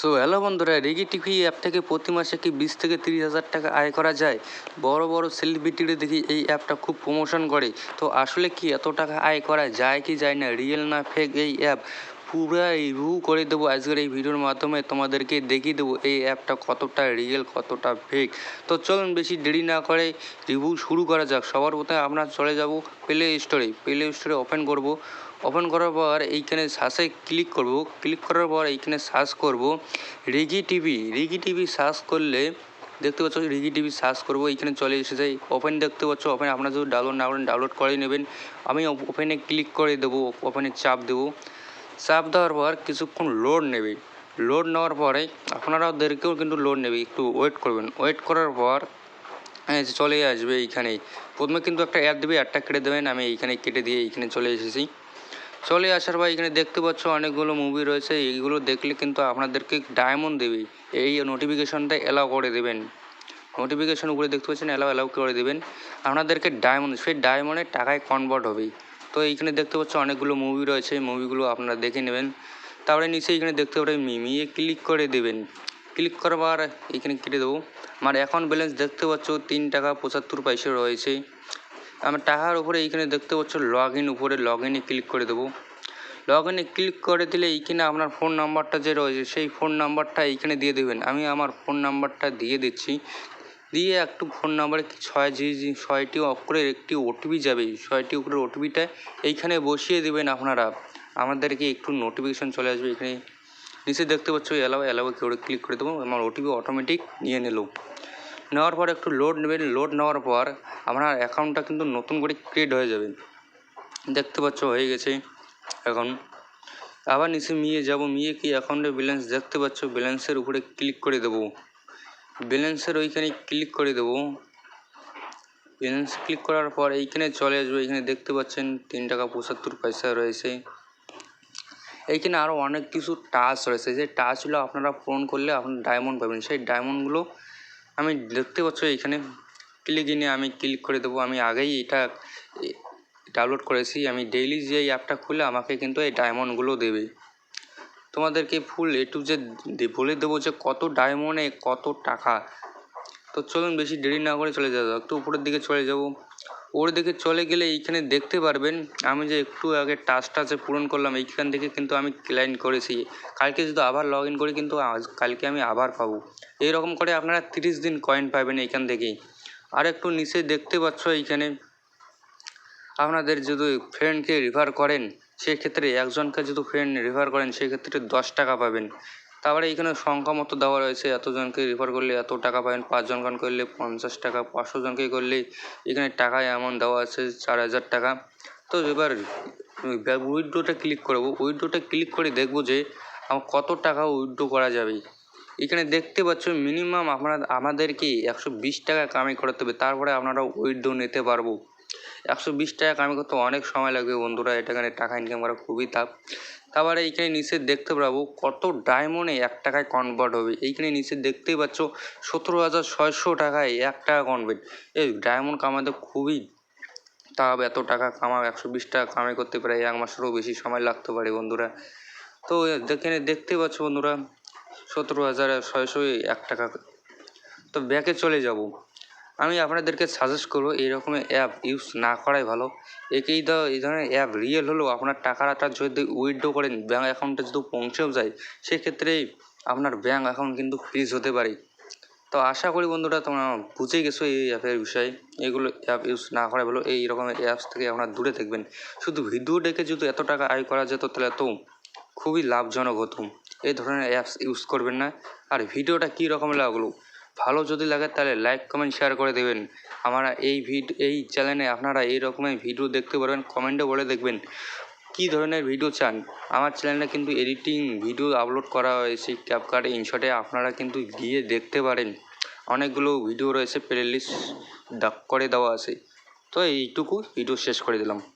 So hello বন্ধুরা, রেগি TV app থেকে প্রতি মাসে কি 20 থেকে 30 হাজার টাকা আয় করা যায়? বড় বড় সেলিব্রিটিরা দেখি এই অ্যাপটা খুব প্রমোশন করে। তো আসলে কি এত টাকা আয় করা যায় কি যায় না, রিয়েল না ফেক এই অ্যাপ, পুরো রিভিউ করে দেবো আজকের এই ভিডিওর মাধ্যমে। তোমাদেরকে দেখিয়ে দেবো এই অ্যাপটা কতটা রিয়েল কতটা ফেক। তো চলুন বেশি দেরি না করে রিভিউ শুরু করা যাক। সবার প্রথমে আমরা চলে যাব প্লে স্টোরে ওপেন করব। ওপেন করার পর এইখানে সার্চে ক্লিক করব। ক্লিক করার পর এইখানে সার্চ করব রিগি টিভি সার্চ করলে দেখতে পাচ্ছ রিগি টিভি সার্চ করবো, এইখানে চলে এসে যায়। ওপেন দেখতে পাচ্ছ, ওপেন আপনারা যদি ডাউনলোড না করেন ডাউনলোড করে নেবেন। আমি ওপেনে ক্লিক করে দেবো, ওপেনে চাপ দেবো। চাপ দেওয়ার পর কিছুক্ষণ লোড নেবে। লোড নেওয়ার পরে আপনারাদেরকেও কিন্তু লোড নেবে, একটু ওয়েট করবেন। ওয়েট করার পর চলে আসবে এইখানে। প্রথমে কিন্তু একটা অ্যাড দেবে, অ্যাডটা কেটে দেবেন। আমি এইখানে কেটে দিয়ে এইখানে চলে এসেছি। চলে আসার পর এখানে দেখতে পাচ্ছ অনেকগুলো মুভি রয়েছে। এইগুলো দেখলে কিন্তু আপনাদেরকে ডায়মন্ড দেবে। এই নোটিফিকেশনটা অ্যালাউ করে দেবেন। নোটিফিকেশন উপরে দেখতে পাচ্ছেন, অ্যালাউ করে দেবেন। আপনাদেরকে ডায়মন্ড, সেই ডায়মন্ডের টাকায় কনভার্ট হবে। তো এইখানে দেখতে পাচ্ছ অনেকগুলো মুভি রয়েছে, মুভিগুলো আপনারা দেখে নেবেন। তারপরে নিচে এখানে দেখতে পারেন মিমিয়ে ক্লিক করে দেবেন। ক্লিক করবার এখানে কেটে দেবো। আমার অ্যাকাউন্ট ব্যালেন্স দেখতে পাচ্ছ 3 টাকা 75 পয়সা রয়েছে। আমার টাকার উপরে এইখানে দেখতে পাচ্ছ উপরে লগ ইনে ক্লিক করে দেবো। লগ ইনে ক্লিক করে দিলে এইখানে আপনার ফোন নাম্বারটা যে রয়েছে সেই ফোন নাম্বারটা এইখানে দিয়ে দেবেন। আমি আমার ফোন নাম্বারটা দিয়ে দিচ্ছি। দিয়ে একটু ফোন নাম্বারে 6টি অক্ষরের একটি ওটিপি যাবে। 6টি অক্ষরের ওটিপিটা এইখানে বসিয়ে দেবেন আপনারা। আমাদেরকে একটু নোটিফিকেশন চলে আসবে। এখানে নিচে দেখতে পাচ্ছ অ্যালাউ করে ক্লিক করে দেবো। আমার ওটিপি অটোমেটিক নিয়ে নেওয়ার পর একটু লোড নেবেন। লোড নেওয়ার পর আপনার অ্যাকাউন্টটা কিন্তু নতুন করে ক্রিয়েট হয়ে যাবে। দেখতে পাচ্ছ হয়ে গেছে। এখন আবার নিচে মিয়ে কি অ্যাকাউন্টের ব্যালেন্স দেখতে পাচ্ছ, ব্যালেন্সের উপরে ক্লিক করে দেবো। ব্যালেন্সের ওইখানে ক্লিক করে দেবো। ব্যালেন্স ক্লিক করার পর এইখানে চলে আসবে। এইখানে দেখতে পাচ্ছেন 3 টাকা 75 পয়সা রয়েছে। এইখানে আরও অনেক কিছু টাচ রয়েছে, যে টাচগুলো আপনারা পূরণ করলে আপনারা ডায়মন্ড পাবেন। সেই ডায়মন্ডগুলো আমি দেখতে পাচ্ছ এইখানে আমি ক্লিক করে দেবো। আমি আগেই এটা ডাউনলোড করেছি। আমি ডেইলি যে এই অ্যাপটা খুলে আমাকে কিন্তু এই ডায়মন্ডগুলো দেবে। তোমাদেরকে ফুল টু জেড বলে দেবো যে কত ডায়মন্ডে কত টাকা। তো চলুন বেশি দেরি না করে চলে যাবো, একটু উপরের দিকে চলে যাব। উপরের দিকে চলে গেলে এইখানে দেখতে পারবেন আমি যে একটু আগে টাস্কটা যে পূরণ করলাম এইখান থেকে কিন্তু আমি ক্লেম করেছি। কালকে যদি আবার লগ ইন করি কিন্তু কালকে আমি আবার পাবো। এইরকম করে আপনারা 30 দিন কয়েন পাবেন এইখান থেকেই। আর একটু নিচে দেখতে পাচ্ছ এইখানে আপনাদের যদি ফ্রেন্ডকে রেফার করেন, সেক্ষেত্রে একজনকে যদি ফ্রেন্ড রেফার করেন সেক্ষেত্রে 10 টাকা পাবেন। তারপরে এইখানে সংখ্যা মতো দেওয়া রয়েছে, এতজনকে রেফার করলে এত টাকা পাবেন। 5 জন করলে 50 টাকা, 500 জনকে করলে এখানে টাকায় এমন দেওয়া আছে 4000 টাকা। তো এবার উইথড্রোটা ক্লিক করবো। উইথড্রোটা ক্লিক করে দেখবো যে আমার কত টাকা উইথড্রো করা যাবে। এখানে দেখতে পাচ্ছ মিনিমাম আমাদেরকে 120 টাকা কামাই করতে হবে, তারপরে আপনারা উইথড্রো নিতে পারবো। 120 টাকা কামাই করতে অনেক সময় লাগবে বন্ধুরা, এখানে টাকা ইনকাম করা খুবই টাফ। তারপরে এইখানে নিচে দেখতে পাবো কত ডায়মন্ডে 1 টাকায় কনভার্ট হবে। এইখানে নিচে দেখতেই পাচ্ছ 17,600 টাকায় 1 টাকা কনভার্ট। এই ডায়মন্ড কামাতে খুবই টাফ। এত টাকা কামাও 120 টাকা কামাই করতে প্রায় 1 মাসেরও বেশি সময় লাগতে পারে বন্ধুরা। তো এখানে দেখতে পাচ্ছ বন্ধুরা 17,600 1 টাকা। তো ব্যাকে চলে যাব। আমি আপনাদেরকে সাজেস্ট করবো এই রকমের অ্যাপ ইউজ না করাই ভালো। এই ধরনের অ্যাপ রিয়েল হলেও আপনার টাকাটা যদি উইথড্র করেন ব্যাঙ্ক অ্যাকাউন্টে যদি পৌঁছেও যায়, সেক্ষেত্রে আপনার ব্যাঙ্ক অ্যাকাউন্ট কিন্তু ফ্রিজ হতে পারে। তো আশা করি বন্ধুরা তোমরা বুঝে গেছো এই অ্যাপের বিষয়ে। এগুলো অ্যাপ ইউজ না করাই ভালো। এই রকমের অ্যাপস থেকে আপনারা দূরে থাকবেন। শুধু ভিডিও দেখে যদি এত টাকা আয় করা যেত তাহলে তো খুবই লাভজনক হতো। এই ধরনের অ্যাপস ইউজ করবেন না। আর ভিডিওটা কী রকম লাগলো, ভালো যদি লাগে তাহলে লাইক কমেন্ট শেয়ার করে দেবেন। এই চ্যানেলে আপনারা এই রকমের ভিডিও দেখতে পারবেন। কমেন্টে বলে দেখবেন কী ধরনের ভিডিও চান। আমার চ্যানেলে কিন্তু এডিটিং ভিডিও আপলোড করা হয়েছে ক্যাপকাট ইনশটে, আপনারা কিন্তু গিয়ে দেখতে পারেন। অনেকগুলো ভিডিও রয়েছে, প্লে লিস্ট করে দেওয়া আছে। তো এইটুকু ভিডিও শেষ করে দিলাম।